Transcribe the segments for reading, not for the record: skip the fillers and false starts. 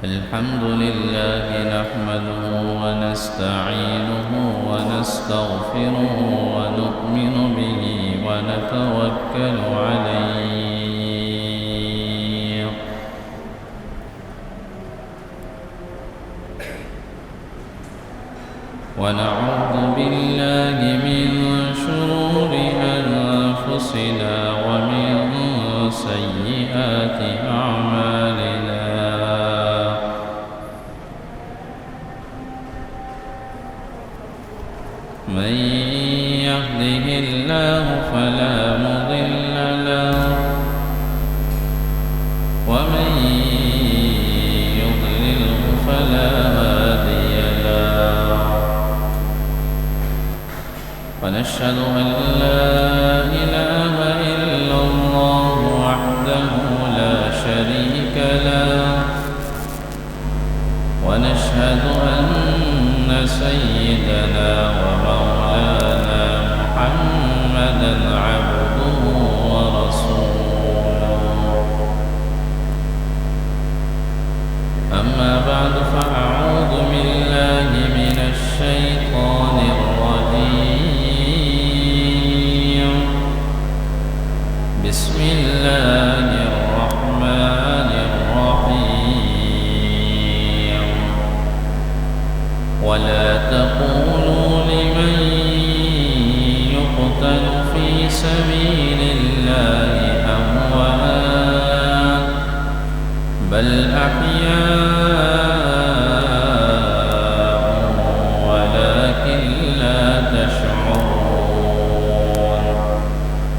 الحمد لله نحمده ونستعينه ونستغفره ونؤمن به ونتوكل عليه ونعوذ بالله من شرور أنفسنا ومن سيئات أعمالنا من يهده الله فلا مضل له ومن يضلله فلا هادي له ونشهد أن لا إله إلا الله وحده لا شريك له ونشهد أن سيدنا ومولانا محمدا عبده ورسوله أما بعد فأعوذ بالله من الشيطان الرجيم بسم الله الرحمن الرحيم ولا تقولوا لمن يقتل في سبيل الله أموات بل أحياء ولكن لا تشعرون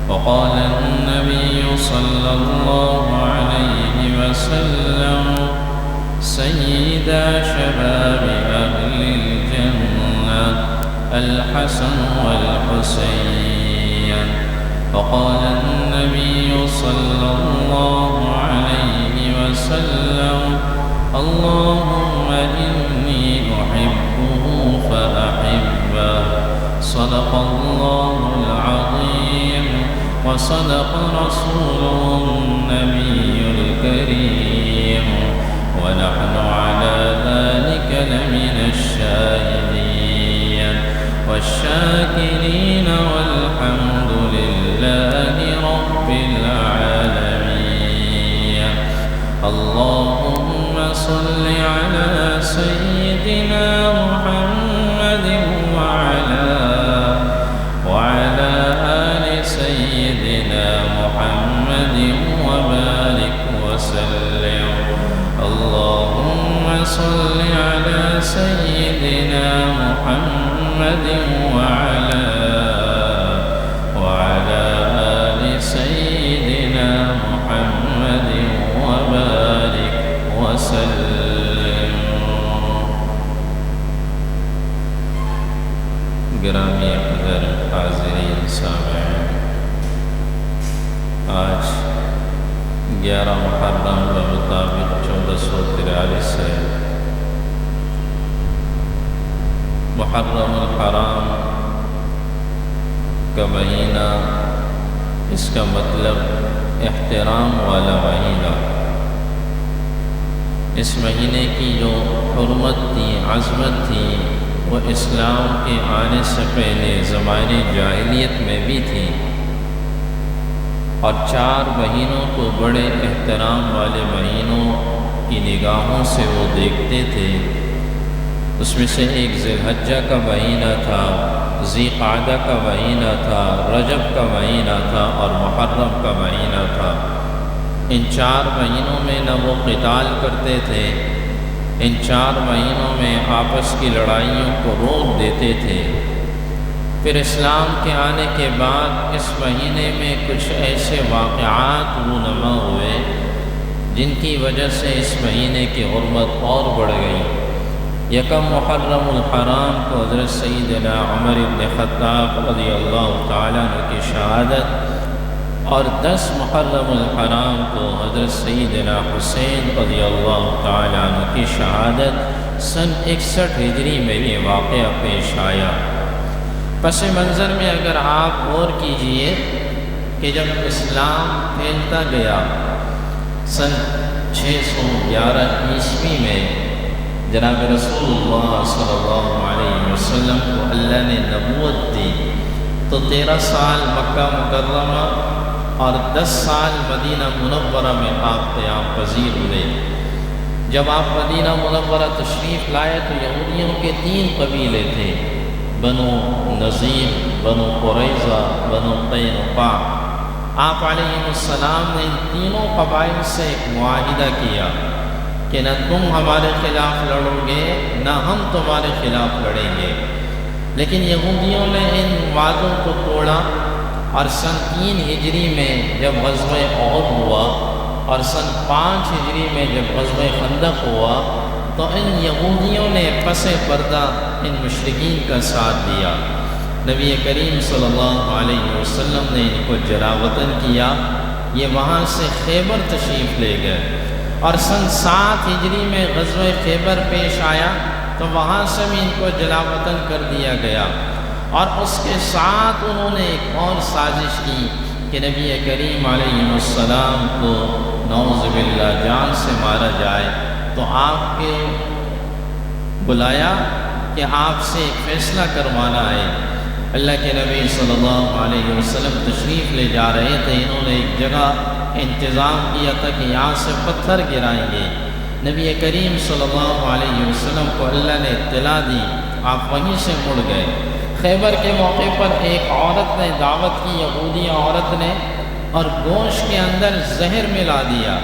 وقال النبي صلى الله عليه وسلم سيدا شباب أهل الجنة الحسن والحسين وقال النبي صلى الله عليه وسلم اللهم إني أحبه فأحبه صدق الله العظيم وصدق رسوله النبي الكريم ونحن على ذلك لمن الشاهدين والشاكرين والحمد لله رب العالمين اللهم صل على سيدنا محمد وعلى آل سيدنا محمد وبارك وسلم اللهم صل على سيدنا محمد وعلى آل سيدنا محمد وبارك وسلم گرامی قدر حاضرین سامعین آج 11 محرم بمطابق 1443 ہے محرم الحرام کا مہینہ، اس کا مطلب احترام والا مہینہ۔ اس مہینے کی جو حرمت تھی، عظمت تھی، وہ اسلام کے آنے سے پہلے زمانے جاہلیت میں بھی تھی، اور 4 مہینوں کو بڑے احترام والے مہینوں کی نگاہوں سے وہ دیکھتے تھے۔ اس میں سے ایک ذی الحجہ کا مہینہ تھا، ذی قعدہ کا مہینہ تھا، رجب کا مہینہ تھا اور محرم کا مہینہ تھا۔ ان 4 مہینوں میں نہ وہ قتال کرتے تھے، ان 4 مہینوں میں آپس کی لڑائیوں کو روک دیتے تھے۔ پھر اسلام کے آنے کے بعد اس مہینے میں کچھ ایسے واقعات رونما ہوئے جن کی وجہ سے اس مہینے کی حرمت اور بڑھ گئی۔ یکم محرم الحرام کو حضرت سیدنا عمر بن خطاب رضی اللہ تعالیٰ عنہ کی شہادت، اور 10 محرم الحرام کو حضرت سیدنا حسین رضی اللہ تعالیٰ عنہ کی شہادت سن 61 ہجری میں یہ واقعہ پیش آیا۔ پس منظر میں اگر آپ غور کیجئے کہ جب اسلام پھیلتا گیا سن 611 عیسوی میں جناب رسول اللہ صلی اللہ علیہ وسلم کو اللہ نے نبوت دی، تو 13 سال مکہ مکرمہ اور 10 سال مدینہ منورہ میں آپ قیام پذیر ہوئے۔ جب آپ مدینہ منورہ تشریف لائے تو یہودیوں کے 3 قبیلے تھے، بنو نذیر، بنو قریظہ، بنو قینقاع۔ آپ علیہ السلام نے ان تینوں قبائل سے ایک معاہدہ کیا کہ نہ تم ہمارے خلاف لڑو گے نہ ہم تمہارے خلاف لڑیں گے، لیکن یہودیوں نے ان وعدوں کو توڑا، اور سن 3 ہجری میں جب غزوہ احد ہوا اور سن 5 ہجری میں جب غزوہ خندق ہوا تو ان یہودیوں نے پس پردہ ان مشرکین کا ساتھ دیا۔ نبی کریم صلی اللہ علیہ وسلم نے ان کو جلا وطن کیا، یہ وہاں سے خیبر تشریف لے گئے، اور سن 7 ہجری میں غزوہ خیبر پیش آیا تو وہاں سے بھی ان کو جلا وطن کر دیا گیا، اور اس کے ساتھ انہوں نے ایک اور سازش کی کہ نبی کریم علیہ السلام کو نعوذ باللہ جان سے مارا جائے، تو آپ کے بلایا کہ آپ سے ایک فیصلہ کروانا ہے۔ اللہ کے نبی صلی اللہ علیہ وسلم تشریف لے جا رہے تھے، انہوں نے ایک جگہ انتظام کیا تھا کہ یہاں سے پتھر گرائیں گے۔ نبی کریم صلی اللہ علیہ وسلم کو اللہ نے اطلاع دی، آپ وہیں سے مڑ گئے۔ خیبر کے موقع پر ایک عورت نے دعوت کی، یہودی عورت نے، اور گوشت کے اندر زہر ملا دیا۔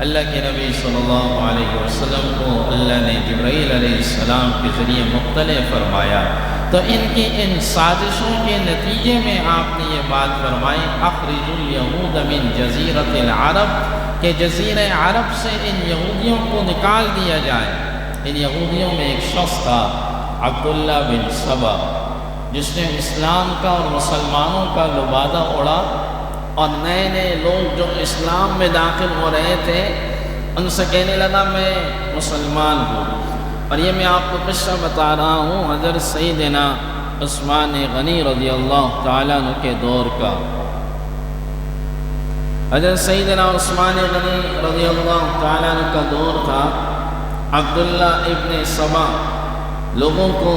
اللہ کے نبی صلی اللہ علیہ وسلم کو اللہ نے جبرائیل علیہ السلام کے ذریعے مطلع فرمایا، تو ان کی ان سازشوں کے نتیجے میں آپ نے یہ بات فرمائی، اخرج الیہود من جزیرۃ العرب، کہ جزیرہ عرب سے ان یہودیوں کو نکال دیا جائے۔ ان یہودیوں میں ایک شخص تھا عبداللہ بن سبا، جس نے اسلام کا اور مسلمانوں کا لبادہ اڑا، اور نئے نئے لوگ جو اسلام میں داخل ہو رہے تھے ان سے کہنے لگا میں مسلمان ہوں۔ اور یہ میں آپ کو قصہ بتا رہا ہوں حضرت سیدنا عثمان غنی رضی اللہ تعالیٰ عنہ کے دور کا۔ حضرت سیدنا عثمان غنی رضی اللہ تعالیٰ عنہ کا دور تھا۔ عبداللہ ابن سبا لوگوں کو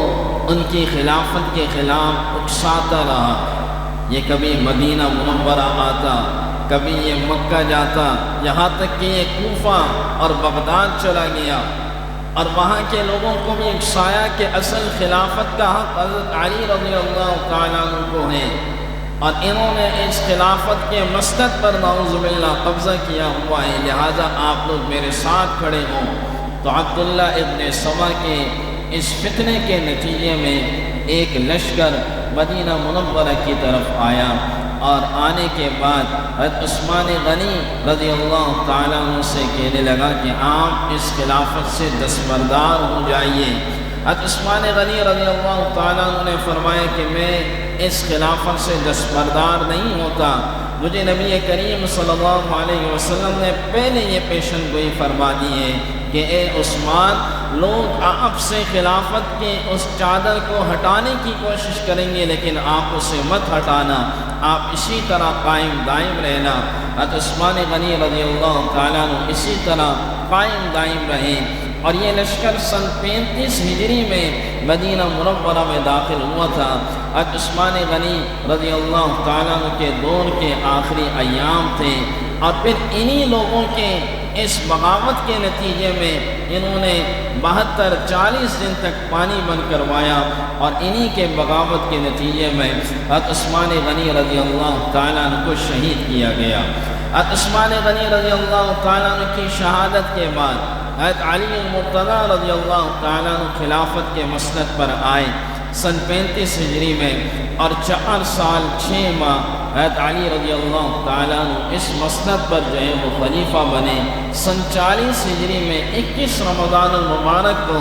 ان کی خلافت کے خلاف اکساتا رہا، یہ کبھی مدینہ منورہ آتا، کبھی یہ مکہ جاتا، یہاں تک کہ یہ کوفہ اور بغداد چلا گیا، اور وہاں کے لوگوں کو بھی اکسایا کہ اصل خلافت کا حق حضرت علی رضی اللہ تعالیٰ عنہ کو ہے، اور انہوں نے اس خلافت کے مسند پر نعوذ باللہ قبضہ کیا ہوا ہے، لہٰذا آپ لوگ میرے ساتھ کھڑے ہوں۔ تو عبداللہ ابن سبا کے اس فتنے کے نتیجے میں ایک لشکر مدینہ منورہ کی طرف آیا، اور آنے کے بعد حضرت عثمان غنی رضی اللہ تعالیٰ عنہ سے کہنے لگا کہ آپ اس خلافت سے دستبردار ہو جائیے۔ حضرت عثمان غنی رضی اللہ تعالیٰ عنہ نے فرمایا کہ میں اس خلافت سے دستبردار نہیں ہوتا، مجھے نبی کریم صلی اللہ علیہ وسلم نے پہلے یہ پیشن گوئی فرما دی ہے کہ اے عثمان، لوگ آپ سے خلافت کے اس چادر کو ہٹانے کی کوشش کریں گے لیکن آپ اسے مت ہٹانا، آپ اسی طرح قائم دائم رہنا۔ حضرت عثمان غنی رضی اللہ تعالیٰ عنہ اسی طرح قائم دائم رہے، اور یہ لشکر سن 35 ہجری میں مدینہ منورہ میں داخل ہوا تھا۔ حضرت عثمان غنی رضی اللہ تعالیٰ عنہ کے دور کے آخری ایام تھے، اور پھر انہی لوگوں کے اس بغاوت کے نتیجے میں انہوں نے 42-40 دن تک پانی بند کروایا، اور انہی کے بغاوت کے نتیجے میں حضرت عثمان غنی رضی اللہ تعالیٰ عنہ کو شہید کیا گیا۔ حضرت عثمان غنی رضی اللہ تعالیٰ عنہ کی شہادت کے بعد حضرت علی المرتضیٰ رضی اللہ تعالیٰ عنہ خلافت کے مسند پر آئے سن 35 ہجری میں، اور 4 سال 6 ماہ حضرت علی رضی اللہ تعالیٰ عنہ اس مسند پر جو ہے وہ خلیفہ بنے۔ سن 40 ہجری میں 21 رمضان المبارک کو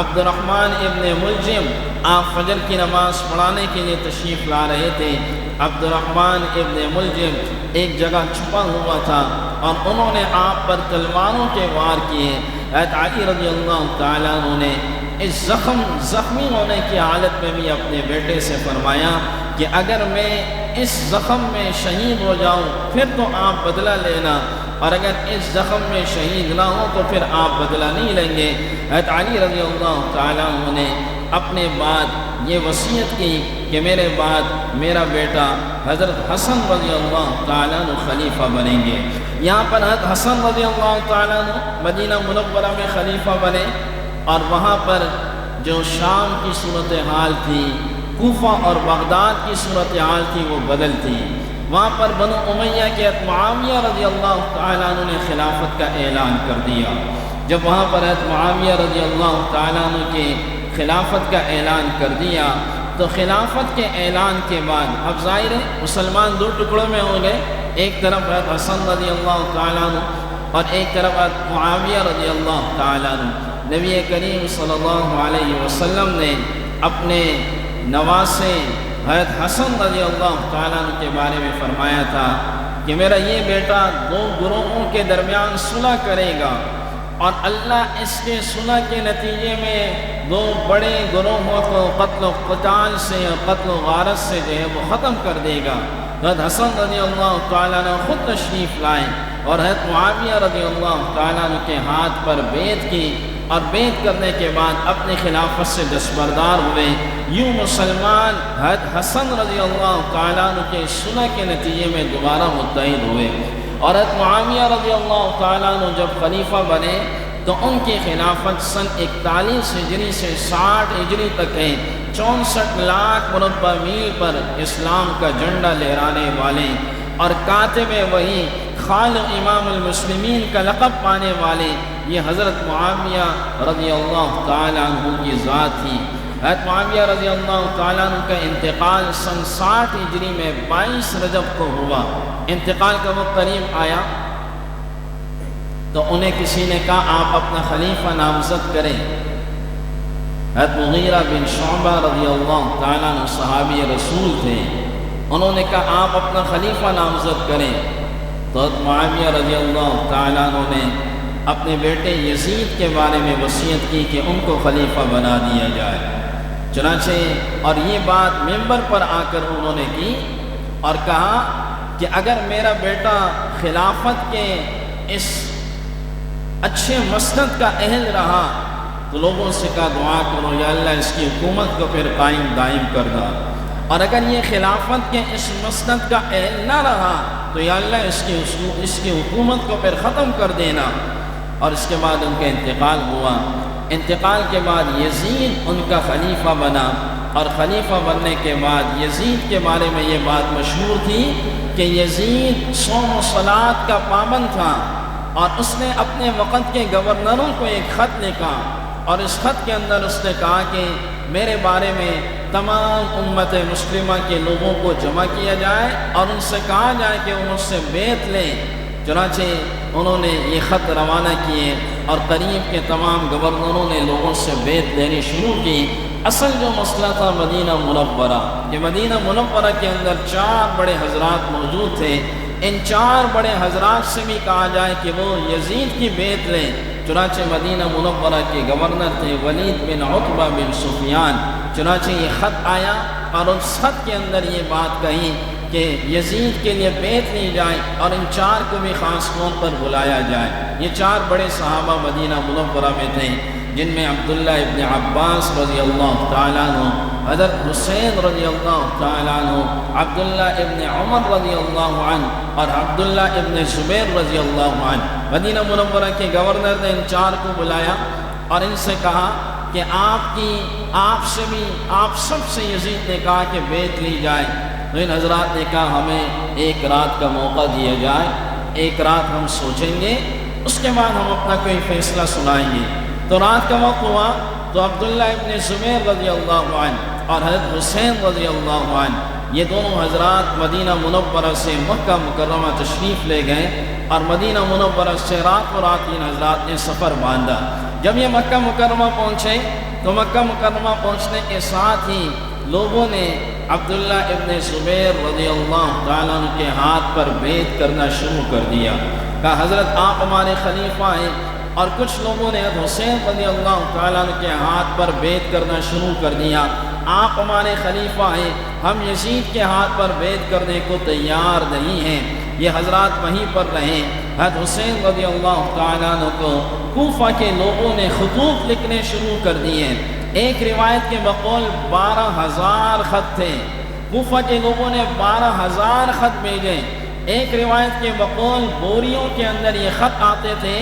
عبد الرحمن ابن ملجم آپ فجر کی نماز پڑھانے کے لیے تشریف لا رہے تھے۔ عبد الرحمن ابن ملجم ایک جگہ چھپا ہوا تھا، اور انہوں نے آپ پر تلواروں کے وار کیے۔ حضرت علی رضی اللہ تعالیٰ عنہ نے اس زخمی ہونے کی حالت میں بھی اپنے بیٹے سے فرمایا کہ اگر میں اس زخم میں شہید ہو جاؤں پھر تو آپ بدلہ لینا، اور اگر اس زخم میں شہید نہ ہو تو پھر آپ بدلہ نہیں لیں گے۔ حضرت علی رضی اللہ تعالیٰ عنہ نے اپنے بعد یہ وصیت کی کہ میرے بعد میرا بیٹا حضرت حسن رضی اللہ تعالیٰ عنہ خلیفہ بنیں گے۔ یہاں پر حضرت حسن رضی اللہ تعالیٰ عنہ مدینہ منورہ میں خلیفہ بنے، اور وہاں پر جو شام کی صورتحال تھی، کوفہ اور بغداد کی صورتحال تھی، وہ بدل تھی۔ وہاں پر بنو امیہ کے معاویہ رضی اللہ تعالیٰ عنہ نے خلافت کا اعلان کر دیا۔ جب وہاں پر معاویہ رضی اللہ تعالیٰ عنہ کے خلافت کا اعلان کر دیا تو خلافت کے اعلان کے بعد اب ظاہر ہے مسلمان دو ٹکڑوں میں ہو گئے، ایک طرف حسن رضی اللہ تعالیٰ عنہ اور ایک طرف معاویہ رضی اللہ تعالیٰ عنہ۔ نبی کریم صلی اللہ علیہ وسلم نے اپنے نواسے حضرت حسن رضی اللہ تعالیٰ عنہ کے بارے میں فرمایا تھا کہ میرا یہ بیٹا دو گروہوں کے درمیان صلح کرے گا، اور اللہ اس کے صلح کے نتیجے میں دو بڑے گروہوں کو قتل و قتال سے اور قتل و غارت سے جو ہے وہ ختم کر دے گا۔ حضرت حسن رضی اللہ تعالیٰ عنہ خود تشریف لائے اور حضرت معاویہ رضی اللہ تعالیٰ عنہ کے ہاتھ پر بیعت کی، اور بیعت کرنے کے بعد اپنی خلافت سے دستبردار ہوئے۔ یوں مسلمان حضرت حسن رضی اللہ تعالیٰ عنہ کے صلح کے نتیجے میں دوبارہ متحد ہوئے، اور حضرت معاویہ رضی اللہ تعالیٰ عنہ جب خلیفہ بنے تو ان کی خلافت سن 41 ہجری سے 60 ہجری تک ہے۔ 64 لاکھ مربع میل پر اسلام کا جھنڈا لہرانے والے اور کاتب وحی خالق امام المسلمین کا لقب پانے والے یہ حضرت معاویہ رضی اللہ تعالیٰ عنہ کی ذات تھی۔ حضرت معاویہ رضی اللہ تعالیٰ عنہ کا انتقال سن 60 ہجری میں 22 رجب کو ہوا۔ انتقال کا وقت قریب آیا تو انہیں کسی نے کہا آپ اپنا خلیفہ نامزد کریں۔ حضرت مغیرہ بن شعبہ رضی اللہ تعالیٰ عنہ صحابی رسول تھے، انہوں نے کہا آپ اپنا خلیفہ نامزد کریں۔ تو حضرت معاویہ رضی اللہ تعالیٰ عنہ نے اپنے بیٹے یزید کے بارے میں وصیت کی کہ ان کو خلیفہ بنا دیا جائے۔ چنانچہ اور یہ بات ممبر پر آ کر انہوں نے کی اور کہا کہ اگر میرا بیٹا خلافت کے اس اچھے مسند کا اہل رہا تو لوگوں سے کہا دعا کرو یا اللہ اس کی حکومت کو پھر قائم دائم کر دا، اور اگر یہ خلافت کے اس مسند کا اہل نہ رہا تو یا اللہ اس کی حکومت کو پھر ختم کر دینا۔ اور اس کے بعد ان کا انتقال ہوا۔ انتقال کے بعد یزید ان کا خلیفہ بنا، اور خلیفہ بننے کے بعد یزید کے بارے میں یہ بات مشہور تھی کہ یزید صوم و صلاۃ کا پابند تھا، اور اس نے اپنے وقت کے گورنروں کو ایک خط لکھا، اور اس خط کے اندر اس نے کہا کہ میرے بارے میں تمام امت مسلمہ کے لوگوں کو جمع کیا جائے اور ان سے کہا جائے کہ وہ مجھ سے بیعت لیں۔ چنانچہ انہوں نے یہ خط روانہ کیے اور قریب کے تمام گورنروں نے لوگوں سے بیعت لینی شروع کی۔ اصل جو مسئلہ تھا مدینہ منورہ، کہ مدینہ منورہ کے اندر 4 بڑے حضرات موجود تھے، ان 4 بڑے حضرات سے بھی کہا جائے کہ وہ یزید کی بیعت لیں۔ چنانچہ مدینہ منورہ کے گورنر تھے ولید بن عتبہ بن سفیان۔ چنانچہ یہ خط آیا اور اس خط کے اندر یہ بات کہی کہ یزید کے لیے بیعت لی جائے اور ان 4 کو بھی خاص طور پر بلایا جائے۔ یہ 4 بڑے صحابہ مدینہ منورہ میں تھے، جن میں عبداللہ ابن عباس رضی اللہ تعالیٰ عنہ، حضرت حسین رضی اللہ تعالیٰ عنہ، عبداللہ ابن عمر رضی اللہ عنہ اور عبداللہ ابن زبیر رضی اللہ عنہ۔ مدینہ منورہ کے گورنر نے ان 4 کو بلایا اور ان سے کہا کہ آپ سب سے یزید نے کہا کہ بیعت لی جائے۔ تو ان حضرات نے کہا ہمیں ایک رات کا موقع دیا جائے، ایک رات ہم سوچیں گے، اس کے بعد ہم اپنا کوئی فیصلہ سنائیں گے۔ تو رات کا وقت ہوا تو عبداللہ ابن زبیر رضی اللہ عنہ اور حضرت حسین رضی اللہ عنہ یہ دونوں حضرات مدینہ منورہ سے مکہ مکرمہ تشریف لے گئے، اور مدینہ منورہ سے رات ان حضرات نے سفر باندھا۔ جب یہ مکہ مکرمہ پہنچے تو مکہ مکرمہ پہنچنے کے ساتھ ہی لوگوں نے عبداللہ ابن زبیر رضی اللہ تعالیٰ عنہ کے ہاتھ پر بیعت کرنا شروع کر دیا، کہا حضرت آپ ہمارے خلیفہ ہیں، اور کچھ لوگوں نے حضرت حسین رضی اللہ تعالیٰ عنہ کے ہاتھ پر بیعت کرنا شروع کر دیا، آپ ہمارے خلیفہ ہیں، ہم یزید کے ہاتھ پر بیعت کرنے کو تیار نہیں ہیں۔ یہ حضرات وہیں پر رہیں حضرت حسین رضی اللہ تعالیٰ عنہ کو کوفہ کے لوگوں نے خطوط لکھنے شروع کر دیے۔ ایک روایت کے بقول 12,000 خط تھے، کوفہ کے لوگوں نے 12,000 خط بھیجے۔ ایک روایت کے بقول بوریوں کے اندر یہ خط آتے تھے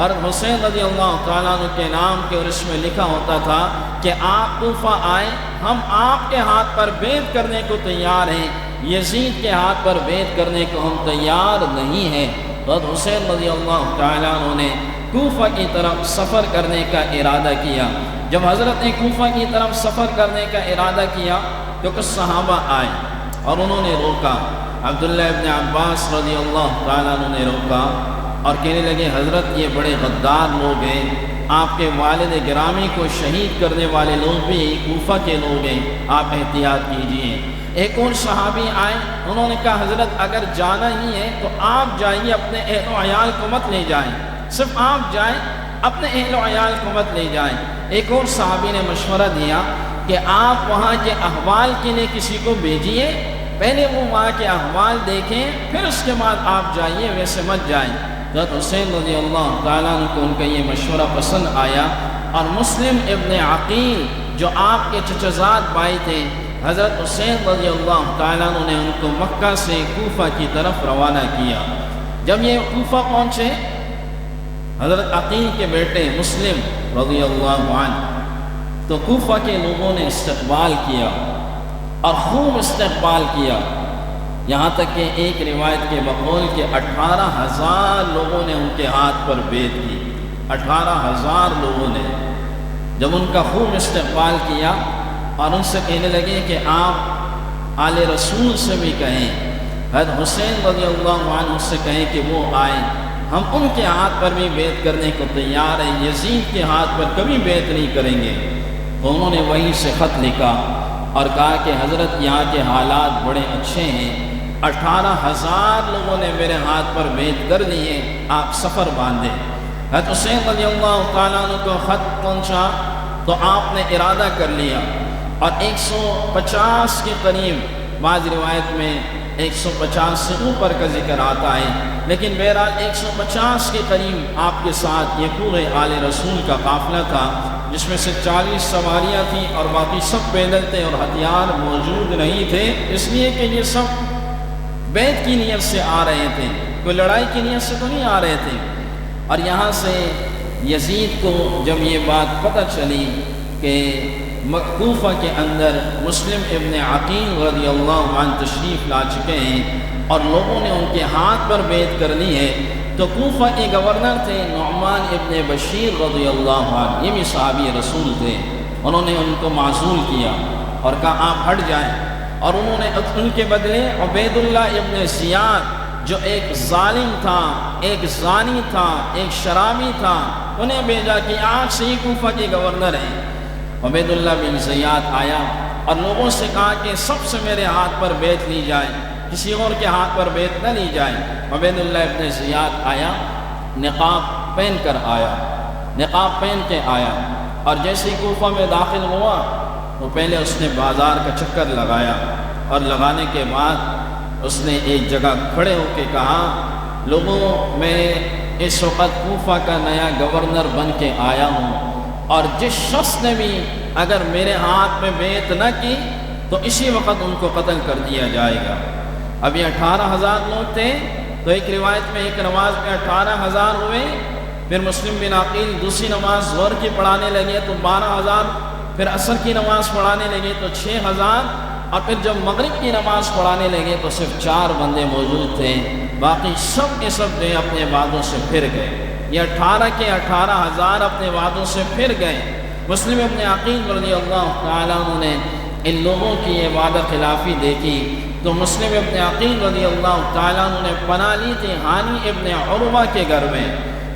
اور حسین رضی اللہ تعالیٰ عنہ کے نام کے، اور اس میں لکھا ہوتا تھا کہ آپ کوفہ آئے، ہم آپ کے ہاتھ پر بیعت کرنے کو تیار ہیں، یزید کے ہاتھ پر بیعت کرنے کو ہم تیار نہیں ہیں۔ حضرت حسین رضی اللہ تعالیٰ عنہ نے کوفہ کی طرف سفر کرنے کا ارادہ کیا۔ جب حضرت نے کوفہ کی طرف سفر کرنے کا ارادہ کیا تو کچھ صحابہ آئے اور انہوں نے روکا۔ عبداللہ ابن عباس رضی اللہ تعالیٰ عنہ نے روکا اور کہنے لگے حضرت یہ بڑے غدار لوگ ہیں، آپ کے والد گرامی کو شہید کرنے والے لوگ بھی کوفہ کے لوگ ہیں، آپ احتیاط کیجئے۔ ایک اور صحابی آئے، انہوں نے کہا حضرت اگر جانا ہی ہے تو آپ جائیے، اپنے اہل و عیال کو مت لے جائیں، صرف آپ جائیں، اپنے اہل و عیال کو مت لے جائیں۔ ایک اور صحابی نے مشورہ دیا کہ آپ وہاں کے احوال کے لیے کسی کو بھیجیے، پہلے وہ وہاں کے احوال دیکھیں پھر اس کے بعد آپ جائیے، ویسے مت جائیں۔ حضرت حسین رضی اللہ تعالیٰ عنہ کو ان کا یہ مشورہ پسند آیا اور مسلم ابن عقیل جو آپ کے چچزاد بھائی تھے، حضرت حسین رضی اللہ تعالیٰ عنہ نے ان کو مکہ سے کوفہ کی طرف روانہ کیا۔ جب یہ کوفہ پہنچے، حضرت عقیل کے بیٹے مسلم رضی اللہ عنہ تو کوفہ کے لوگوں نے استقبال کیا اور خوب استقبال کیا، یہاں تک کہ ایک روایت کے بقول کہ 18,000 لوگوں نے ان کے ہاتھ پر بیعت کی۔ 18,000 لوگوں نے جب ان کا خوب استقبال کیا اور ان سے کہنے لگے کہ آپ آل رسول سے بھی کہیں، حضرت حسین رضی اللہ عنہ سے کہیں کہ وہ آئیں، ہم ان کے ہاتھ پر بھی بیعت کرنے کو تیار ہیں، یزید کے ہاتھ پر کبھی بیعت نہیں کریں گے۔ تو انہوں نے وہیں سے خط لکھا اور کہا کہ حضرت یہاں کے حالات بڑے اچھے ہیں، 18,000 لوگوں نے میرے ہاتھ پر بیعت کر لی ہے، آپ سفر باندھیں۔ حضرت حسین رضی اللہ تعالیٰ عنہ کو خط پہنچا تو آپ نے ارادہ کر لیا اور 150 کے قریب، بعض روایت میں 150 سے اوپر کا ذکر آتا ہے، لیکن بہرحال 150 کے قریب آپ کے ساتھ یہ پورے آل رسول کا قافلہ تھا، جس میں سے 40 سواریاں تھیں اور باقی سب پیدل تھے اور ہتھیار موجود نہیں تھے، اس لیے کہ یہ سب بیعت کی نیت سے آ رہے تھے، کوئی لڑائی کی نیت سے تو نہیں آ رہے تھے۔ اور یہاں سے یزید کو جب یہ بات پتہ چلی کہ کوفہ کے اندر مسلم ابن عقیل رضی اللہ عنہ تشریف لا چکے ہیں اور لوگوں نے ان کے ہاتھ پر بیعت کرنی ہے، تو کوفہ کے گورنر تھے نعمان ابن بشیر رضی اللہ عنہ، یہ بھی صحابی رسول تھے، انہوں نے ان کو معزول کیا اور کہا آپ ہٹ جائیں، اور انہوں نے ان کے بدلے عبید اللہ ابن زیاد جو ایک ظالم تھا، ایک زانی تھا، ایک شرابی تھا، انہیں بھیجا کہ آج سے ہی کوفہ کے گورنر ہیں۔ عبید اللہ بن زیاد آیا اور لوگوں سے کہا کہ سب سے میرے ہاتھ پر بیعت لی جائے، کسی اور کے ہاتھ پر بیعت نہ لی جائے۔ عبید اللہ ابن زیاد آیا، نقاب پہن کر آیا، نقاب پہن کے آیا، اور جیسے کوفہ میں داخل ہوا تو پہلے اس نے بازار کا چکر لگایا اور لگانے کے بعد اس نے ایک جگہ کھڑے ہو کے کہا لوگوں میں اس وقت کوفہ کا نیا گورنر بن کے آیا ہوں، اور جس شخص نے بھی اگر میرے ہاتھ میں بیعت نہ کی تو اسی وقت ان کو قتل کر دیا جائے گا۔ اب یہ 18,000 لوگ تھے، تو ایک روایت میں ایک نماز میں 18,000 ہوئے، پھر مسلم بن عقیل دوسری نماز ظہر کی پڑھانے لگے تو 12,000، پھر عصر کی نماز پڑھانے لگے تو 6,000، اور پھر جب مغرب کی نماز پڑھانے لگے تو صرف 4 بندے موجود تھے، باقی سب کے سب جو اپنے وعدوں سے پھر گئے۔ یہ 18 کے 18,000 اپنے وعدوں سے پھر گئے۔ مسلم ابن عقیل رضی اللہ تعالیٰ عنہ نے ان لوگوں کی یہ وعدہ خلافی دیکھی تو مسلم ابن عقیل رضی اللہ تعالیٰ عنہ نے پناہ لی تھی ہانی ابن عروہ کے گھر میں،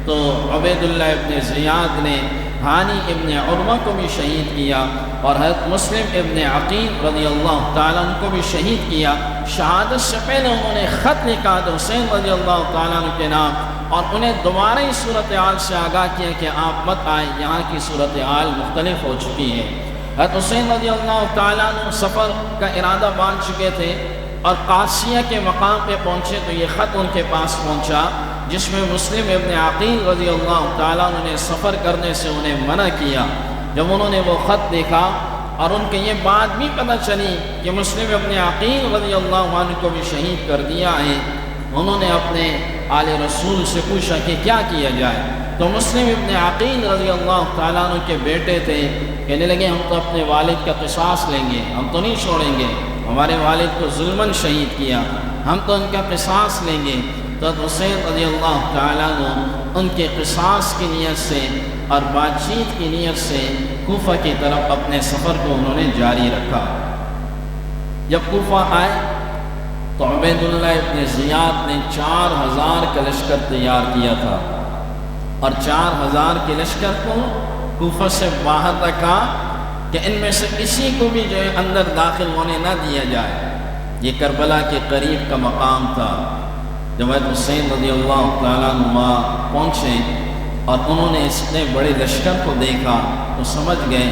تو عبید اللہ ابن زیاد نے ہانی ابن عروہ کو بھی شہید کیا اور حضرت مسلم ابن عقیل رضی اللہ تعالیٰ عنہ کو بھی شہید کیا۔ شہادت سے پہلے انہوں نے خط لکھا تو حسین رضی اللہ تعالیٰ عنہ کے نام، اور انہیں دوبارہ اس صورتحال سے آگاہ کیا کہ آپ مت آئیں، یہاں کی صورتحال مختلف ہو چکی ہے۔ حضرت حسین رضی اللہ تعالیٰ عنہ سفر کا ارادہ باندھ چکے تھے اور قادسیہ کے مقام پہ پہنچے تو یہ خط ان کے پاس پہنچا جس میں مسلم ابن عقیل رضی اللہ تعالیٰ عنہ نے سفر کرنے سے انہیں منع کیا۔ جب انہوں نے وہ خط دیکھا اور ان کے یہ بات بھی پتہ چلی کہ مسلم ابن عقیل رضی اللہ عنہ کو بھی شہید کر دیا ہے، انہوں نے اپنے آل رسول سے پوچھا کہ کیا کیا جائے۔ تو مسلم ابن عقیل رضی اللہ تعالیٰ عنہ کے بیٹے تھے، کہنے لگے ہم تو اپنے والد کا قصاص لیں گے، ہم تو نہیں چھوڑیں گے، ہمارے والد کو ظلماً شہید کیا، ہم تو ان کا قصاص لیں گے۔ تو حسین رضی اللہ تعالیٰ عنہ ان کے قصاص کی نیت سے اور بات چیت کی نیت سے کوفہ کی طرف اپنے سفر کو انہوں نے جاری رکھا۔ جب کوفہ آئے تو عبید اللہ ابن زیاد نے 4000 کا لشکر تیار کیا تھا، اور 4000 کے لشکر کو کوفہ سے باہر رکھا کہ ان میں سے کسی کو بھی جو ہے اندر داخل ہونے نہ دیا جائے۔ یہ کربلا کے قریب کا مقام تھا۔ جب حسین رضی اللہ تعالیٰ عنہ پہنچے اور انہوں نے اس نے بڑے لشکر کو دیکھا تو سمجھ گئے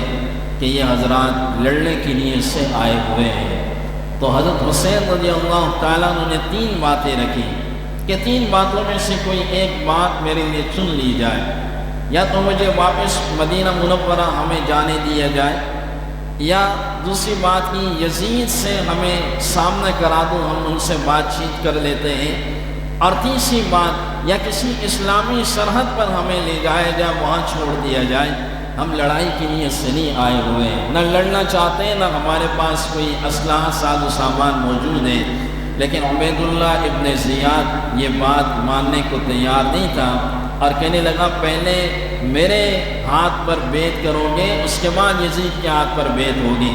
کہ یہ حضرات لڑنے کی نیت سے آئے ہوئے ہیں۔ تو حضرت حسین رضی اللہ تعالیٰ عنہ نے 3 باتیں رکھی کہ 3 باتوں میں سے کوئی ایک بات میرے لیے چن لی جائے، یا تو مجھے واپس مدینہ منورہ ہمیں جانے دیا جائے، یا دوسری بات کی یزید سے ہمیں سامنا کرا دو، ہم ان سے بات چیت کر لیتے ہیں، اور تیسری بات یا کسی اسلامی سرحد پر ہمیں لے جایا جائے، وہاں چھوڑ دیا جائے، ہم لڑائی کی نیت سے نہیں آئے ہوئے ہیں، نہ لڑنا چاہتے ہیں، نہ ہمارے پاس کوئی اسلحہ ساز و سامان موجود ہے۔ لیکن عبید اللہ ابن زیاد یہ بات ماننے کو تیار نہیں تھا اور کہنے لگا پہلے میرے ہاتھ پر بیعت کرو گے، اس کے بعد یزید کے ہاتھ پر بیعت ہوگی،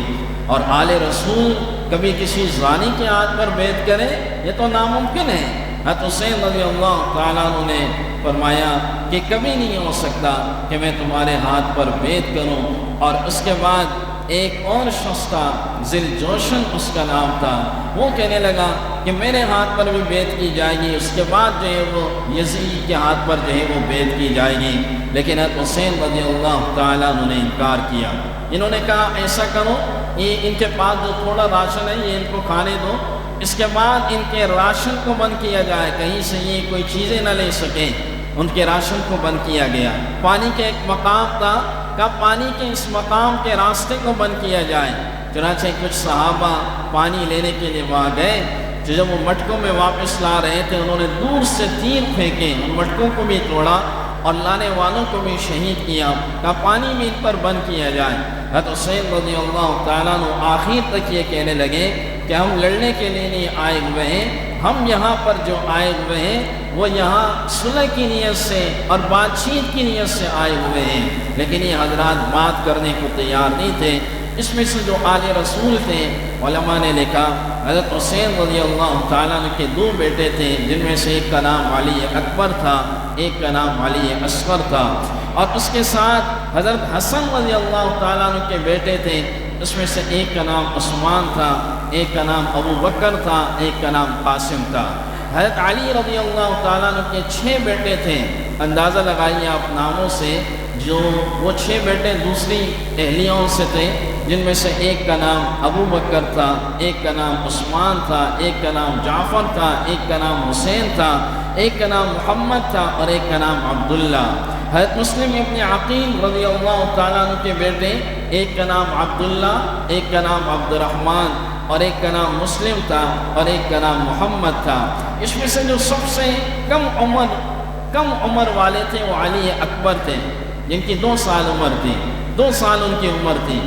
اور آل رسول کبھی کسی زانی کے ہاتھ پر بیعت کرے یہ تو ناممکن ہے۔ حضرت حسین رضی اللہ تعالیٰ عنہ نے فرمایا کہ کبھی نہیں ہو سکتا کہ میں تمہارے ہاتھ پر بیعت کروں۔ اور اس کے بعد ایک اور شخص تھا، ذل جوشن اس کا نام تھا، وہ کہنے لگا کہ میرے ہاتھ پر بھی بیعت کی جائے گی، اس کے بعد جو ہے وہ یزید کے ہاتھ پر جو ہے وہ بیعت کی جائے گی۔ لیکن حضرت حسین رضی اللہ تعالیٰ عنہ نے انکار کیا۔ انہوں نے کہا ایسا کرو، یہ ان کے پاس جو تھوڑا راشن ہے یہ ان کو کھانے دو، اس کے بعد ان کے راشن کو بند کیا جائے، کہیں سے یہ کوئی چیزیں نہ لے سکیں۔ ان کے راشن کو بند کیا گیا۔ پانی کے ایک مقام تھا، کہ پانی کے اس مقام کے راستے کو بند کیا جائے۔ چنانچہ کچھ صحابہ پانی لینے کے لیے وہاں گئے، جو جب وہ مٹکوں میں واپس لا رہے تھے انہوں نے دور سے تیر پھینکے، ان مٹکوں کو بھی توڑا اور لانے والوں کو بھی شہید کیا، کہ پانی بھی ان پر بند کیا جائے۔ حضرت حسین رضی اللہ تعالیٰ عنہ آخر تک یہ کہنے لگے کہ ہم لڑنے کے لیے نہیں آئے ہوئے ہیں، ہم یہاں پر جو آئے ہوئے ہیں وہ یہاں صلح کی نیت سے اور بات چیت کی نیت سے آئے ہوئے ہیں۔ لیکن یہ حضرات بات کرنے کو تیار نہیں تھے۔ اس میں سے جو آل رسول تھے، علماء نے لکھا حضرت حسین رضی اللہ تعالیٰ عنہ کے 2 بیٹے تھے، جن میں سے ایک کا نام علی اکبر تھا، ایک کا نام علی اصغر تھا، اور اس کے ساتھ حضرت حسن رضی اللہ تعالیٰ عنہ کے بیٹے تھے، اس میں سے ایک کا نام عثمان تھا، ایک کا نام ابو بکر تھا، ایک کا نام قاسم تھا۔ حضرت علی رضی اللہ تعالیٰ عنہ کے 6 بیٹے تھے، اندازہ لگائیے آپ ناموں سے، جو وہ 6 بیٹے دوسری اہلیوں سے تھے، جن میں سے ایک کا نام ابو بکر تھا، ایک کا نام عثمان تھا، ایک کا نام جعفر تھا، ایک کا نام حسین تھا، ایک کا نام محمد تھا، اور ایک کا نام عبداللہ۔ حضرت مسلم ابن عقیل رضی اللہ تعالیٰ عنہ کے بیٹے، ایک کا نام عبداللہ، ایک کا نام عبد الرحمن، اور ایک کا نام مسلم تھا، اور ایک کا نام محمد تھا۔ اس میں سے جو سب سے کم عمر والے تھے وہ علی اکبر تھے، جن کی 2 سال عمر تھی، 2 سال ان کی عمر تھی،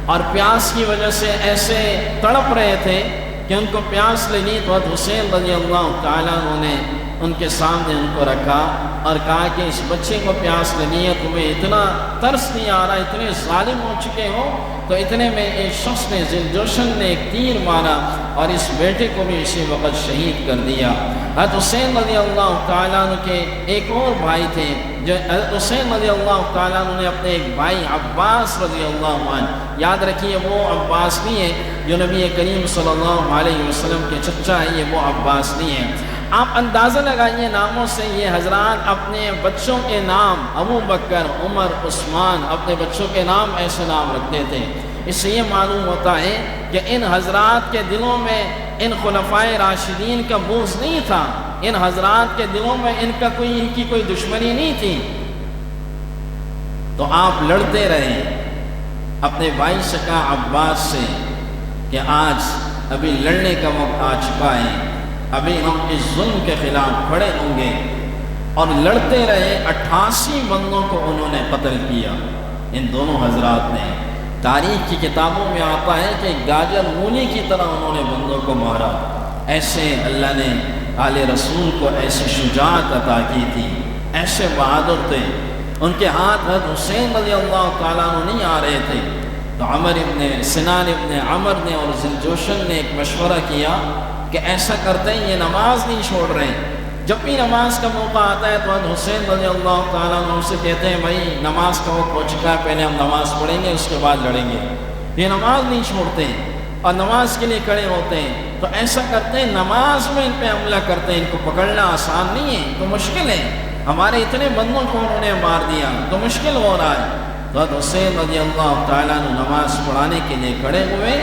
اور پیاس کی وجہ سے ایسے تڑپ رہے تھے کہ ان کو پیاس لگی، تو حضرت حسین رضی اللہ تعالیٰ عنہ نے ان کے سامنے ان کو رکھا اور کہا کہ اس بچے کو پیاس لگی ہے، تمہیں اتنا ترس نہیں آ رہا، اتنے ظالم ہو چکے ہو؟ تو اتنے میں ایک شخص نے، ذل جوشن نے ایک تیر مارا اور اس بیٹے کو بھی اسی وقت شہید کر دیا۔ حضرت حسین رضی اللہ تعالیٰ عنہ کے ایک اور بھائی تھے، جو حضرت حسین رضی اللہ تعالیٰ عنہ نے اپنے ایک بھائی عباس رضی اللہ عنہ، یاد رکھیے وہ عباس نہیں ہے جو نبی کریم صلی اللہ علیہ وسلم کے چچا ہے، یہ وہ عباس نہیں ہے۔ آپ اندازہ لگائیے ناموں سے، یہ حضرات اپنے بچوں کے نام ابو بکر، عمر، عثمان، اپنے بچوں کے نام ایسے نام رکھتے تھے۔ اس سے یہ معلوم ہوتا ہے کہ ان حضرات کے دلوں میں ان خلفائے راشدین کا بغض نہیں تھا، ان حضرات کے دلوں میں ان کی کوئی دشمنی نہیں تھی، تو آپ لڑتے رہے اپنے بھائی شقا عباس سے کہ آج ابھی لڑنے کا وقت آ چکا ہے، ابھی ہم اس ظلم کے خلاف کھڑے ہوں گے، اور لڑتے رہے۔ 88 بندوں کو انہوں نے قتل کیا، ان دونوں حضرات نے۔ تاریخ کی کتابوں میں آتا ہے کہ گاجر مولی کی طرح انہوں نے بندوں کو مارا۔ ایسے اللہ نے آل رسول کو ایسی شجاعت عطا کی تھی، ایسے بہادر تھے۔ ان کے ہاتھ حضرت حسین رضی اللہ تعالیٰ عنہ نہیں آ رہے تھے، تو سنان ابن عمر نے اور ذوالجوشن نے ایک مشورہ کیا کہ ایسا کرتے ہیں، یہ نماز نہیں چھوڑ رہے ہیں۔ جب بھی نماز کا موقع آتا ہے تو حضرت حسین رضی اللہ تعالیٰ عنہ سے کہتے ہیں بھائی نماز کا وقت ہو چکا ہے، پہلے ہم نماز پڑھیں گے اس کے بعد لڑیں گے۔ یہ نماز نہیں چھوڑتے اور نماز کے لیے کھڑے ہوتے ہیں۔ تو ایسا کرتے ہیں، نماز میں ان پہ حملہ کرتے ہیں۔ ان کو پکڑنا آسان نہیں ہے، تو مشکل ہے، ہمارے اتنے بندوں کو انہوں نے مار دیا تو مشکل ہو رہا ہے۔ تو حضرت حسین رضی اللہ تعالیٰ عنہ نماز پڑھانے کے لیے کھڑے ہوئے،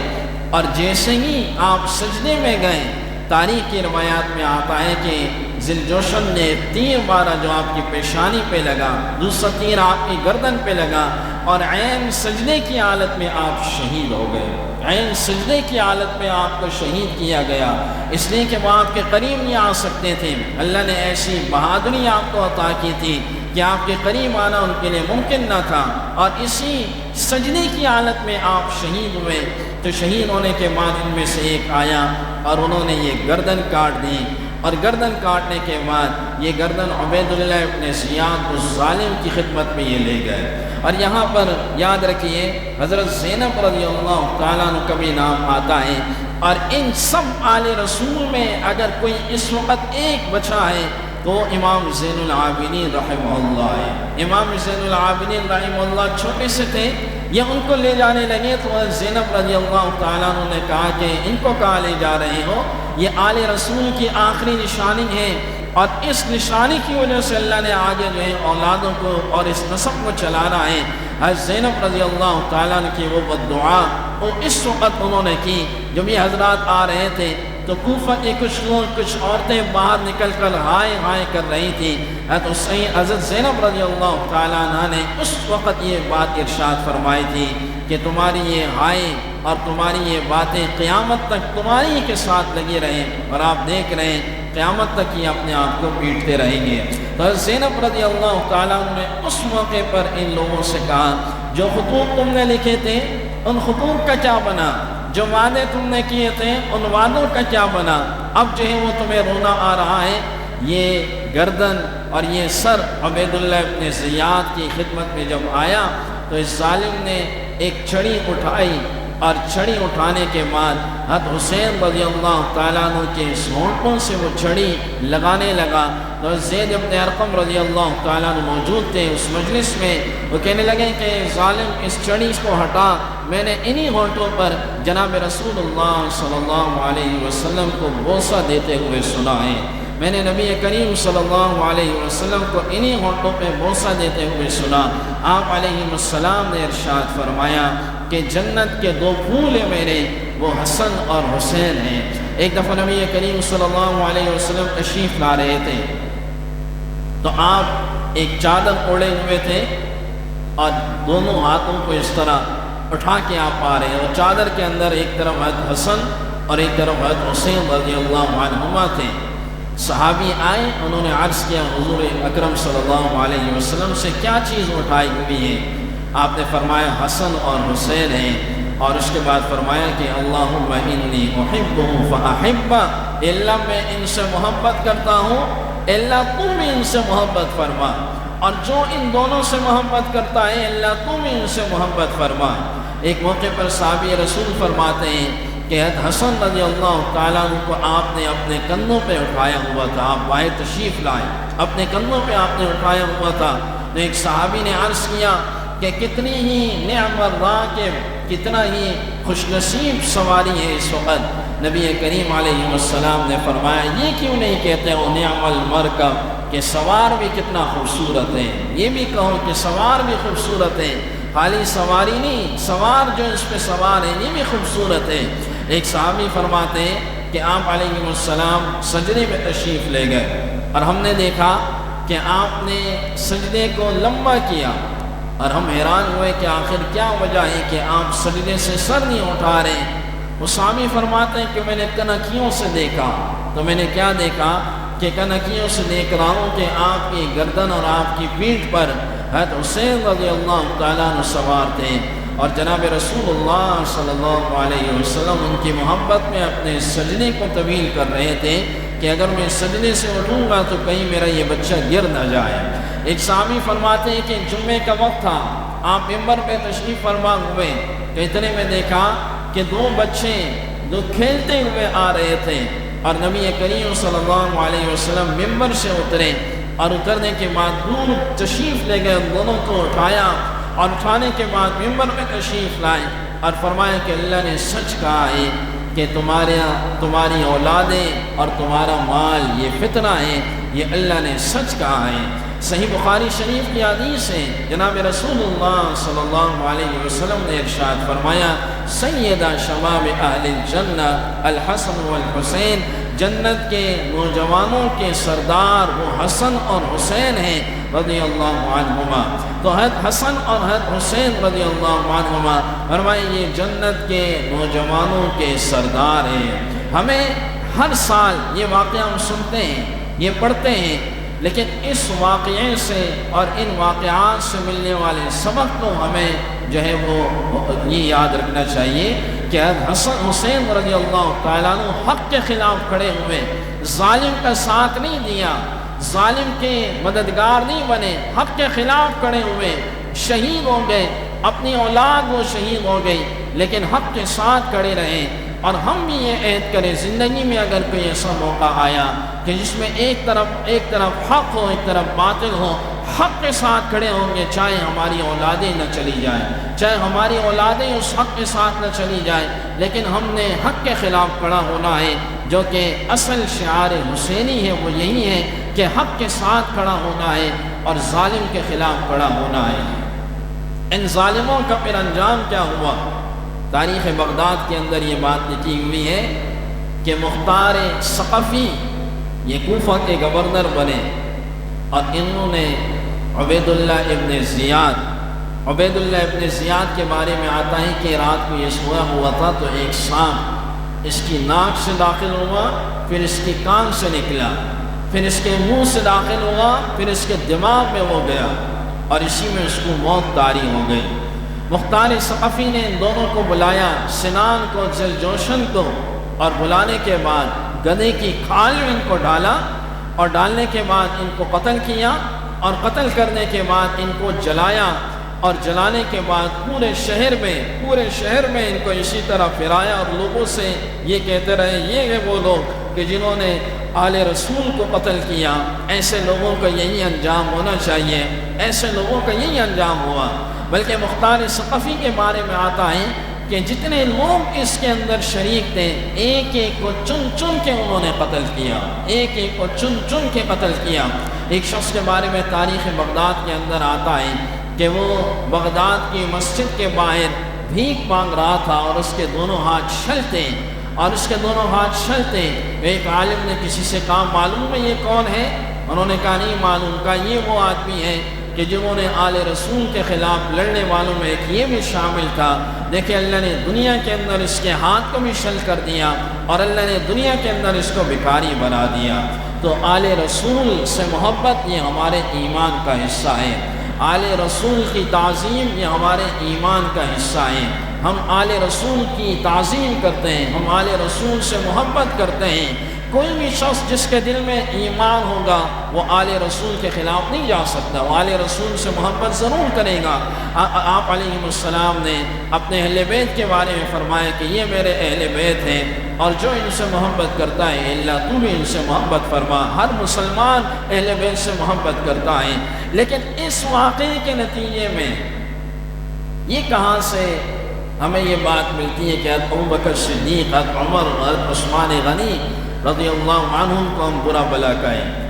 اور جیسے ہی آپ سجدے میں گئے، تاریخ کی روایات میں آتا ہے کہ ذوالجوشن نے تیر مارا جو آپ کی پیشانی پہ لگا، دوسرا تیر آپ کی گردن پہ لگا، اور عین سجدے کی حالت میں آپ شہید ہو گئے۔ عین سجدے کی حالت میں آپ کو شہید کیا گیا، اس لیے کہ وہ آپ کے قریب نہیں آ سکتے تھے۔ اللہ نے ایسی بہادری آپ کو عطا کی تھی کہ آپ کے قریب آنا ان کے لیے ممکن نہ تھا، اور اسی سجدے کی حالت میں آپ شہید ہوئے۔ تو شہید ہونے کے بعد ان میں سے ایک آیا اور انہوں نے یہ گردن کاٹ دی، اور گردن کاٹنے کے بعد یہ گردن عبیداللہ ابن زیاد الظالم کی خدمت میں یہ لے گئے۔ اور یہاں پر یاد رکھیے حضرت زینب رضی اللہ تعالیٰ عنہ کا بھی نام آتا ہے، اور ان سب آل رسول میں اگر کوئی اس وقت ایک بچا ہے تو امام زین العابدین رحمہ اللہ ہے۔ امام زین العابدین رحمہ اللہ چھوٹے سے تھے، یہ ان کو لے جانے لگے تو زینب رضی اللہ تعالیٰ عنہ نے کہا کہ ان کو کہاں لے جا رہے ہو، یہ آل رسول کی آخری نشانی ہے، اور اس نشانی کی وجہ سے اللہ نے آگے جو ہے اولادوں کو اور اس نسب کو چلانا ہے۔ حضرت زینب رضی اللہ تعالیٰ عنہ کی وہ بددعا وہ اس وقت انہوں نے کی جب یہ حضرات آ رہے تھے، تو کوفہ کے کچھ لوگ، کچھ عورتیں باہر نکل کر ہائے ہائے کر رہی تھی۔ حضرت زینب رضی اللہ تعالیٰ عنہ نے اس وقت یہ بات ارشاد فرمائی تھی کہ تمہاری یہ ہائے اور تمہاری یہ باتیں قیامت تک تمہاری کے ساتھ لگی رہیں، اور آپ دیکھ رہے ہیں قیامت تک یہ اپنے آپ کو پیٹتے رہیں گے۔ تو حضرت زینب رضی اللہ تعالیٰ عنہ نے اس موقع پر ان لوگوں سے کہا جو خطوط تم نے لکھے تھے ان خطوط کا کیا بنا، جو وعدے تم نے کیے تھے ان وعدوں کا کیا بنا؟ اب جو ہے وہ تمہیں رونا آ رہا ہے۔ یہ گردن اور یہ سر عبیداللہ ابن زیاد کی خدمت میں جب آیا تو اس ظالم نے ایک چھڑی اٹھائی، اور چھڑی اٹھانے کے بعد حضرت حسین رضی اللہ تعالیٰ عنہ کے ہونٹوں سے وہ چھڑی لگانے لگا۔ تو زید بن ارقم رضی اللہ تعالیٰ عنہ موجود تھے اس مجلس میں، وہ کہنے لگے کہ ظالم اس چھڑی کو ہٹا، میں نے انہی ہونٹوں پر جناب رسول اللہ صلی اللہ علیہ وسلم کو بوسہ دیتے ہوئے سنا ہے، میں نے نبی کریم صلی اللہ علیہ وسلم کو انہی ہونٹوں پہ بوسہ دیتے ہوئے سنا۔ آپ علیہ السلام نے ارشاد فرمایا کہ جنت کے دو پھول ہیں میرے، وہ حسن اور حسین ہیں۔ ایک دفعہ نبی کریم صلی اللہ علیہ وسلم تشریف لا رہے تھے، تو آپ ایک چادر اوڑے ہوئے تھے اور دونوں ہاتھوں کو اس طرح اٹھا کے آپ آ رہے ہیں، اور چادر کے اندر ایک طرف حضرت حسن اور ایک طرف حضرت حسین رضی اللہ عنہما تھے۔ صحابی آئے، انہوں نے عرض کیا حضور اکرم صلی اللہ علیہ وسلم سے کیا چیز اٹھائی ہوئی ہے؟ آپ نے فرمایا حسن اور حسین ہیں، اور اس کے بعد فرمایا کہ اللہم انی احبہ فاحبہ، اللہ میں ان سے محبت کرتا ہوں، اللہ تم بھی ان سے محبت فرما، اور جو ان دونوں سے محبت کرتا ہے اللہ تم بھی ان سے محبت فرما۔ ایک موقع پر صحابی رسول فرماتے ہیں کہ حضرت حسن رضی اللہ تعالیٰ عنہ کو آپ نے اپنے کندھوں پہ اٹھایا ہوا تھا، آپ باہر تشریف لائے، اپنے کندھوں پہ آپ نے اٹھایا ہوا تھا۔ تو ایک صحابی نے عرض کیا کہ کتنی ہی نعم الراکب، کتنا ہی خوش نصیب سواری ہے اس وقت۔ نبی کریم علیہ السلام نے فرمایا یہ کیوں نہیں کہتے ہو نعم المرکب، کہ سوار بھی کتنا خوبصورت ہے، یہ بھی کہو کہ سوار بھی خوبصورت ہے، خالی سواری نہیں، سوار جو اس پہ سوار ہے یہ بھی خوبصورت ہے۔ ایک صحابی فرماتے ہیں کہ آپ علیہ السلام سجدے میں تشریف لے گئے، اور ہم نے دیکھا کہ آپ نے سجدے کو لمبا کیا، اور ہم حیران ہوئے کہ آخر کیا وجہ ہے کہ آپ سجدے سے سر نہیں اٹھا رہے۔ اسامی فرماتے ہیں کہ میں نے کنکھیوں سے دیکھا، تو میں نے کیا دیکھا کہ کنکھیوں سے دیکھ رہا ہوں کہ آپ کی گردن اور آپ کی پیٹھ پر حضرت حسین رضی اللہ تعالیٰ عنہ سوار تھے، اور جناب رسول اللہ صلی اللہ علیہ وسلم ان کی محبت میں اپنے سجدے کو طویل کر رہے تھے کہ اگر میں سجدے سے اٹھوں گا تو کہیں میرا یہ بچہ گر نہ جائے۔ ایک صحابی فرماتے ہیں کہ جمعے کا وقت تھا، آپ ممبر پہ تشریف فرما ہوئے تو اتنے میں دیکھا کہ دو بچے جو کھیلتے ہوئے آ رہے تھے، اور نبی کریم صلی اللہ علیہ وسلم ممبر سے اترے، اور اترنے کے بعد دور تشریف لے گئے، دونوں کو اٹھایا، اور اٹھانے کے بعد ممبر میں تشریف لائے اور فرمایا کہ اللہ نے سچ کہا ہے کہ تمہاری اولادیں اور تمہارا مال یہ فتنہ ہے، یہ اللہ نے سچ کہا ہے۔ صحیح بخاری شریف کی حدیث ہے، جناب رسول اللہ صلی اللہ علیہ وسلم نے ارشاد فرمایا سیدہ شباب اہل الجنہ الحسن والحسین، جنت کے نوجوانوں کے سردار وہ حسن اور حسین ہیں رضی اللہ عنہما۔ تو حضرت حسن اور حضرت حسین رضی اللہ عنہما فرمائے یہ جنت کے نوجوانوں کے سردار ہیں۔ ہمیں ہر سال یہ واقعہ ہم سنتے ہیں، یہ پڑھتے ہیں، لیکن اس واقعے سے اور ان واقعات سے ملنے والے سبق کو ہمیں جو ہے وہ یہ یاد رکھنا چاہیے کہ حسن حسین رضی اللہ تعالیٰ عنہ حق کے خلاف کھڑے ہوئے، ظالم کا ساتھ نہیں دیا، ظالم کے مددگار نہیں بنے، حق کے خلاف کھڑے ہوئے، شہید ہو گئے، اپنی اولاد وہ شہید ہو گئی، لیکن حق کے ساتھ کھڑے رہے۔ اور ہم بھی یہ عہد کریں زندگی میں اگر کوئی ایسا موقع آیا کہ جس میں ایک طرف حق ہو ایک طرف باطل ہو، حق کے ساتھ کھڑے ہوں گے، چاہے ہماری اولادیں نہ چلی جائیں، چاہے ہماری اولادیں اس حق کے ساتھ نہ چلی جائیں، لیکن ہم نے حق کے خلاف کھڑا ہونا ہے، جو کہ اصل شعار حسینی ہے وہ یہی ہے کہ حق کے ساتھ کھڑا ہونا ہے اور ظالم کے خلاف کھڑا ہونا ہے۔ ان ظالموں کا پھر انجام کیا ہوا؟ تاریخ بغداد کے اندر یہ بات لکھی ہوئی ہے کہ مختار ثقفی یہ کوفہ کے گورنر بنے، اور انہوں نے عبید اللہ ابن زیاد کے بارے میں آتا ہے کہ رات کو یہ سویا ہوا تھا تو ایک سانپ اس کی ناک سے داخل ہوا، پھر اس کی کان سے نکلا، پھر اس کے منہ سے داخل ہوا، پھر اس کے دماغ میں وہ گیا، اور اسی میں اس کو موت طاری ہو گئی۔ مختار ثقفی نے ان دونوں کو بلایا، سنان کو، جلجوشن کو، اور بلانے کے بعد گدھے کی کھال میں ان کو ڈالا، اور ڈالنے کے بعد ان کو قتل کیا، اور قتل کرنے کے بعد ان کو جلایا، اور جلانے کے بعد پورے شہر میں ان کو اسی طرح پھرایا، اور لوگوں سے یہ کہتے رہے یہ ہے وہ لوگ کہ جنہوں نے آل رسول کو قتل کیا، ایسے لوگوں کا یہی انجام ہونا چاہیے، ایسے لوگوں کا یہی انجام ہوا۔ بلکہ مختار ثقفی کے بارے میں آتا ہے کہ جتنے لوگ اس کے اندر شریک تھے ایک ایک کو چن کے انہوں نے قتل کیا، ایک ایک کو چن کے قتل کیا۔ ایک شخص کے بارے میں تاریخ بغداد کے اندر آتا ہے کہ وہ بغداد کی مسجد کے باہر بھیک مانگ رہا تھا، اور اس کے دونوں ہاتھ چھل تھے، ایک عالم نے کسی سے کہا معلوم ہے یہ کون ہے؟ انہوں نے کہا نہیں معلوم، کہا یہ وہ آدمی ہے کہ جنہوں نے آل رسول کے خلاف لڑنے والوں میں ایک یہ بھی شامل تھا۔ دیکھیں اللہ نے دنیا کے اندر اس کے ہاتھ کو بھی شل کر دیا، اور اللہ نے دنیا کے اندر اس کو بھکاری بنا دیا۔ تو آل رسول سے محبت یہ ہمارے ایمان کا حصہ ہے، آل رسول کی تعظیم یہ ہمارے ایمان کا حصہ ہے۔ ہم آل رسول کی تعظیم کرتے ہیں، ہم آل رسول سے محبت کرتے ہیں۔ کوئی بھی شخص جس کے دل میں ایمان ہوگا وہ آل رسول کے خلاف نہیں جا سکتا، وہ آل رسول سے محبت ضرور کرے گا۔ آپ علیہ السلام نے اپنے اہل بیت کے بارے میں فرمایا کہ یہ میرے اہل بیت ہیں، اور جو ان سے محبت کرتا ہے اللہ تو بھی ان سے محبت فرما۔ ہر مسلمان اہل بیت سے محبت کرتا ہے، لیکن اس واقعے کے نتیجے میں یہ کہاں سے ہمیں یہ بات ملتی ہے کہ حضرت ابوبکر صدیق، حضرت عمر، حضرت عثمان غنی رضی اللہ عنہم کو ہم برا بلا کہیں؟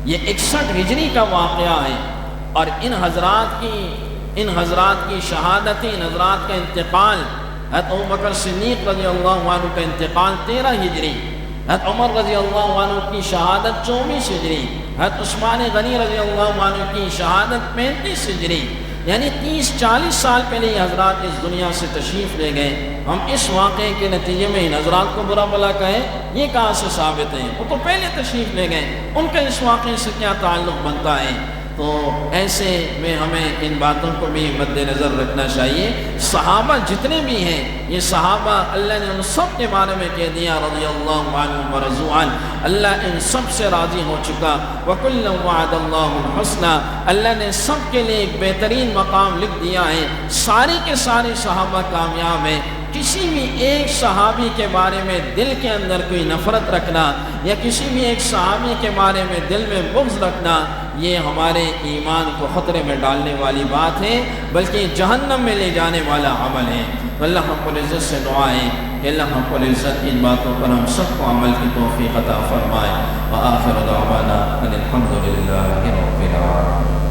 یہ 61 ہجری کا واقعہ ہے، اور ان حضرات کی شہادتیں، ان حضرات کا انتقال، حضرت ابوبکر صدیق رضی اللہ عنہ کا انتقال 13 ہجری، حضرت عمر رضی اللہ عنہ کی شہادت 24 ہجری، حضرت عثمان غنی رضی اللہ عنہ کی شہادت 35 ہجری، یعنی 30-40 سال پہلے یہ حضرات اس دنیا سے تشریف لے گئے۔ ہم اس واقعے کے نتیجے میں ان حضرات کو برا بھلا کہیں، یہ کہاں سے ثابت ہے؟ وہ تو پہلے تشریف لے گئے، ان کا اس واقعے سے کیا تعلق بنتا ہے؟ تو ایسے میں ہمیں ان باتوں کو بھی مد نظر رکھنا چاہیے۔ صحابہ جتنے بھی ہیں، یہ صحابہ اللہ نے ان سب کے بارے میں کہہ دیا رضی اللہ عنہم ورضوا عنہ، اللہ ان سب سے راضی ہو چکا۔ وَكُلًّا وَعَدَ اللَّهُ الْحُسْنَى، اللہ نے سب کے لیے ایک بہترین مقام لکھ دیا ہے۔ سارے کے سارے صحابہ کامیاب ہیں۔ کسی بھی ایک صحابی کے بارے میں دل کے اندر کوئی نفرت رکھنا یا کسی بھی ایک صحابی کے بارے میں دل میں بغض رکھنا، یہ ہمارے ایمان کو خطرے میں ڈالنے والی بات ہے، بلکہ جہنم میں لے جانے والا عمل ہے۔ اللہ رب العزت سے دعا ہے کہ اللہ رب العزت ان باتوں پر ہم سب کو عمل کی توفیق عطا فرمائے۔ وآخر دعوانا ان الحمد للہ رب العالمین۔